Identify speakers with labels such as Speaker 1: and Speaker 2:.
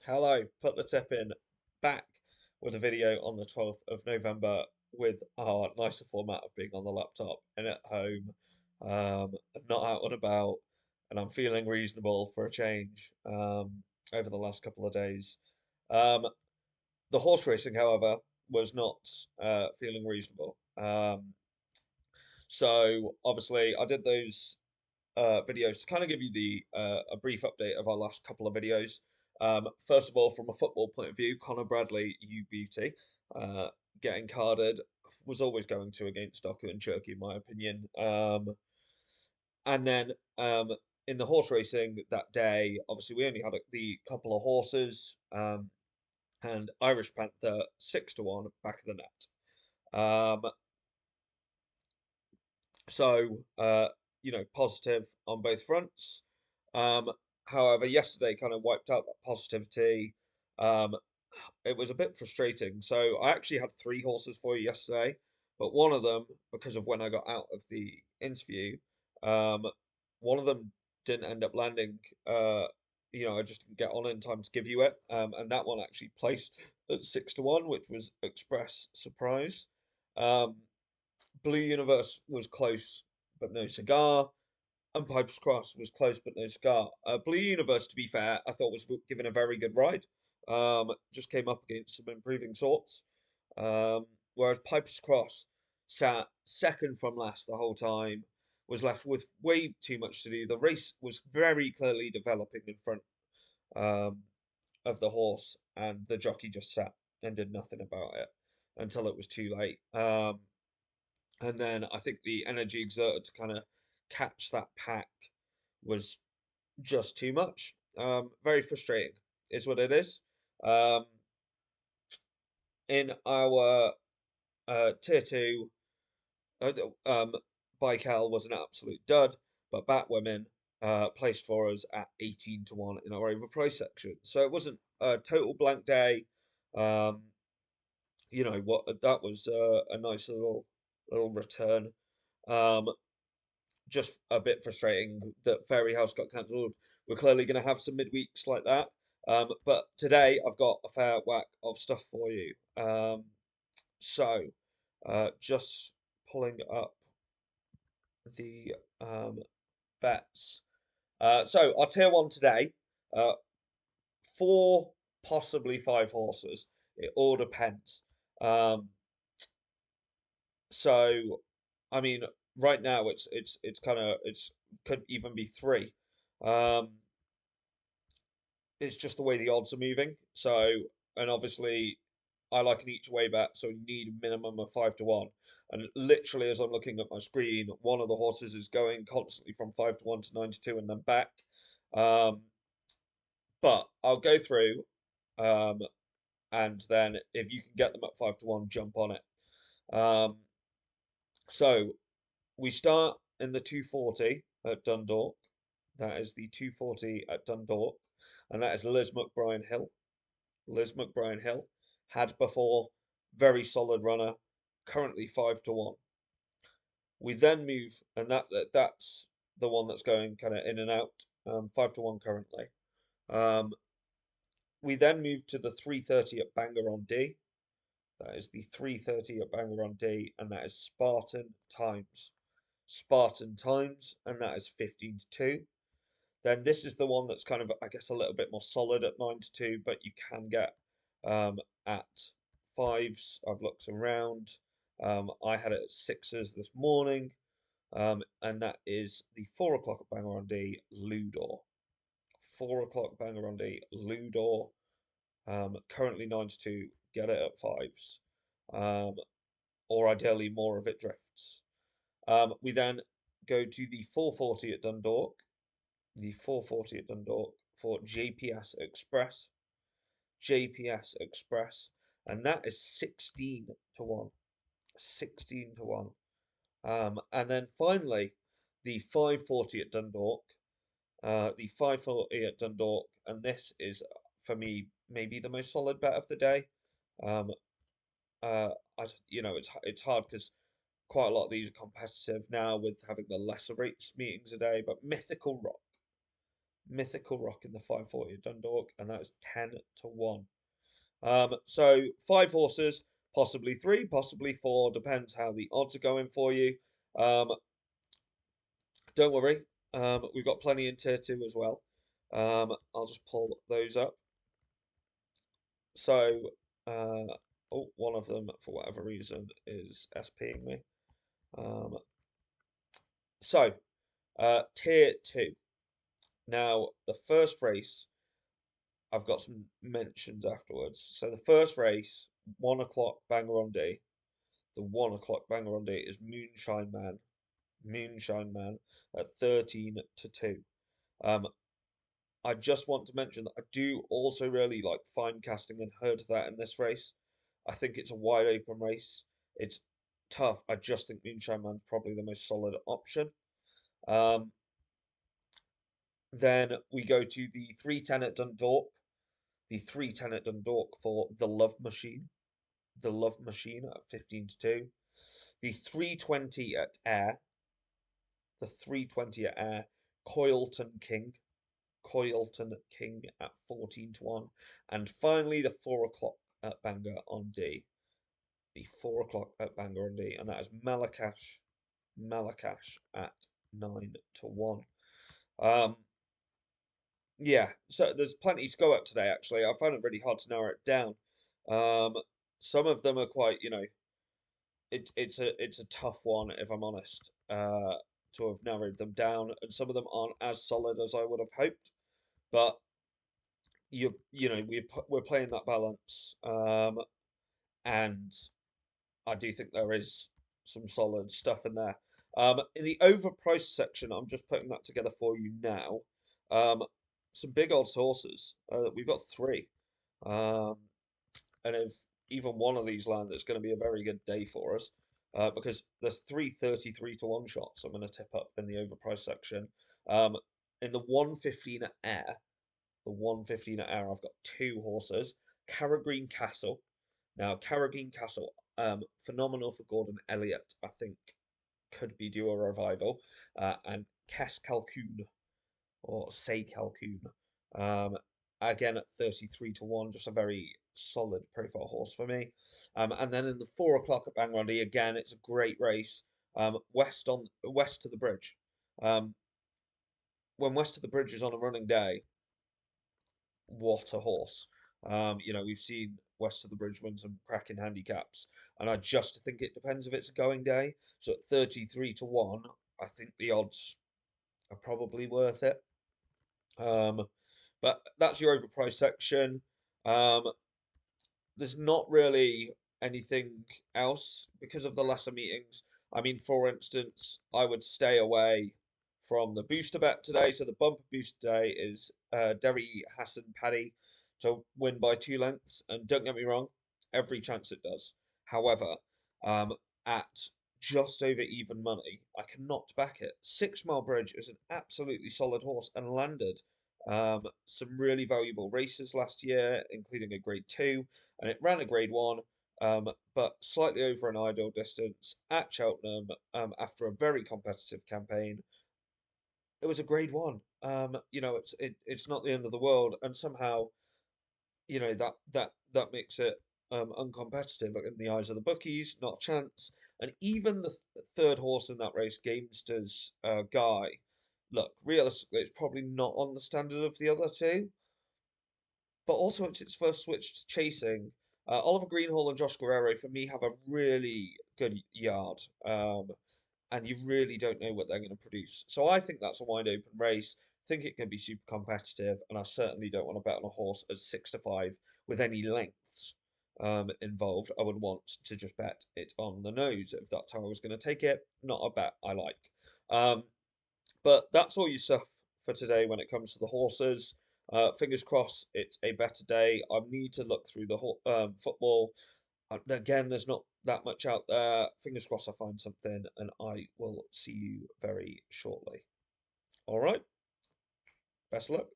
Speaker 1: Hello, put the tip in back with a video on the 12th of November with our nicer format of being on the laptop and at home, not out and about, and I'm feeling reasonable for a change over the last couple of days. Um, the horse racing, however, was not feeling reasonable. So obviously I did those videos to kind of give you the a brief update of our last couple of videos. First of all, from a football point of view, Conor Bradley, you beauty, uh, getting carded was always going to against Doku and Cherky, in my opinion. And then in the horse racing that day, obviously we only had the couple of horses, and Irish Panther 6-1 back of the net. So, positive on both fronts. Um, However, yesterday kind of wiped out that positivity. Um, it was a bit frustrating. So, I actually had three horses for you yesterday, but one of them, because of when I got out of the interview, um, one of them didn't end up landing. I just didn't get on in time to give you it. And that one actually placed at 6-1, which was express surprise. Um, Blue Universe was close but no cigar, and Piper's Cross was close but no cigar. Blue Universe, to be fair, I thought was given a very good ride. Just came up against some improving sorts. Whereas Piper's Cross sat second from last the whole time, was left with way too much to do. The race was very clearly developing in front um, of the horse, and the jockey just sat and did nothing about it until it was too late. And then I think the energy exerted to kind of catch that pack was just too much. Very frustrating, is what it is. Um, in our tier two, uh, um, Baikal was an absolute dud, but Batwomen placed for us at 18-1 in our overpriced section. So it wasn't a total blank day. Um, what that was a nice little return. Um, just a bit frustrating that Fairy House got cancelled. We're clearly going to have some midweeks like that. But today I've got a fair whack of stuff for you. Just pulling up the bets. So our tier one today, uh, four, possibly five horses. It all depends. Um, so, I mean, right now it's kind of it's could even be three. Um, it's just the way the odds are moving. So, and obviously, I like an each way bet, so we need a minimum of 5-1. And literally, as I'm looking at my screen, one of the horses is going constantly from 5-1 to 9-2 and then back. Um, but I'll go through, um, and then if you can get them at 5-1, jump on it. So we start in the 240 at Dundalk. That is the 240 at Dundalk, and that is Liz McBrien Hill. Liz McBrien Hill had before very solid runner, currently 5-1. We then move, and that's the one that's going kind of in and out, 5-1 currently. Um, we then move to the 330 at Bangor on D. That is the 330 at Bangor on D, and that is Spartan Times. Spartan Times, and that is 15-2. Then this is the one that's kind of, I guess, a little bit more solid at 9-2, but you can get at fives. I've looked around. I had it at sixes this morning, and that is the 4 o'clock at Bangor on D, Ludor. 4 o'clock Bangor on D, Ludor. Currently 9-2. Get it at fives, or ideally more of it drifts. We then go to the 440 at Dundalk, the 440 at Dundalk for JPS Express. JPS Express, and that is 16-1. 16-1. And then finally, the 540 at Dundalk. The 540 at Dundalk, and this is for me maybe the most solid bet of the day. Um, it's hard because quite a lot of these are competitive now with having the lesser rates meetings a day, but Mythical Rock. Mythical Rock in the 540 at Dundalk, and that is 10 to 1. So 5 horses, possibly 3, possibly 4, depends how the odds are going for you. Um, don't worry, we've got plenty in tier 2 as well. I'll just pull those up. So, oh, one of them, for whatever reason, is SPing me. Um, so, tier 2. Now, the first race, I've got some mentions afterwards. So, the first race, 1 o'clock banger on D. The 1 o'clock banger on D is Moonshine Man. Moonshine Man at 13 to 2. Um, I just want to mention that I do also really like fine casting and heard that in this race. I think it's a wide open race. It's tough. I just think Moonshine Man's probably the most solid option. Um, then we go to the 310 at Dundalk. The 310 at Dundalk for the Love Machine. The Love Machine at 15 to 2. The 320 at Ayr. The 320 at Ayr. Coilton King. Coilton King at 14 to 1. And finally, the 4 o'clock at Bangor on D. The 4 o'clock at Bangor on D. And that is Malakash at 9 to 1. Yeah, so there's plenty to go up today, actually. I found it really hard to narrow it down. Um, some of them are quite, it's a tough one, if I'm honest, to have narrowed them down, and some of them aren't as solid as I would have hoped. But we're playing that balance, and I do think there is some solid stuff in there. In the overpriced section, I'm just putting that together for you now. Um, some big odds horses. We've got 3, um, and if even one of these land, it's going to be a very good day for us. Because there's 333 to 1 shots I'm going to tip up in the overpriced section. In the 115 at Ayr, the 115 at Ayr, I've got 2 horses. Carragreen Castle. Now, Carrageen Castle, phenomenal for Gordon Elliott, I think could be due a revival. And Kes Calhoun, or Say Calhoun, um, again at 33 to 1, just a very solid profile horse for me. And then in the 4 o'clock at Bangor, again, it's a great race. West to the Bridge. Um, when West to the Bridge is on a running day, what a horse. We've seen West of the Bridge win some cracking handicaps, and I just think it depends if it's a going day. So at 33 to 1, I think the odds are probably worth it. But that's your overpriced section. Um, there's not really anything else because of the lesser meetings. I mean, for instance, I would stay away from the booster bet today. So the bumper boost today is Derry Hassan Paddy to win by 2 lengths. And don't get me wrong, every chance it does. However, at just over even money, I cannot back it. 6 Mile Bridge is an absolutely solid horse and landed some really valuable races last year, including a Grade 2, and it ran a Grade 1, but slightly over an ideal distance at Cheltenham after a very competitive campaign. It was a Grade 1. It's not the end of the world, and somehow that makes it uncompetitive in the eyes of the bookies, not a chance. And even the third horse in that race, Gamesters Guy, look, realistically, it's probably not on the standard of the other 2, but also it's its first switch to chasing. Oliver Greenhall and Josh Guerrero, for me, have a really good yard, and you really don't know what they're going to produce. So I think that's a wide open race. I think it can be super competitive, and I certainly don't want to bet on a horse at 6 to 5 with any lengths involved. I would want to just bet it on the nose if that's how I was going to take it. Not a bet I like. Um, but that's all your stuff for today when it comes to the horses. Fingers crossed it's a better day. I need to look through the football. Again, there's not that much out there. Fingers crossed I find something, and I will see you very shortly. All right. Best of luck.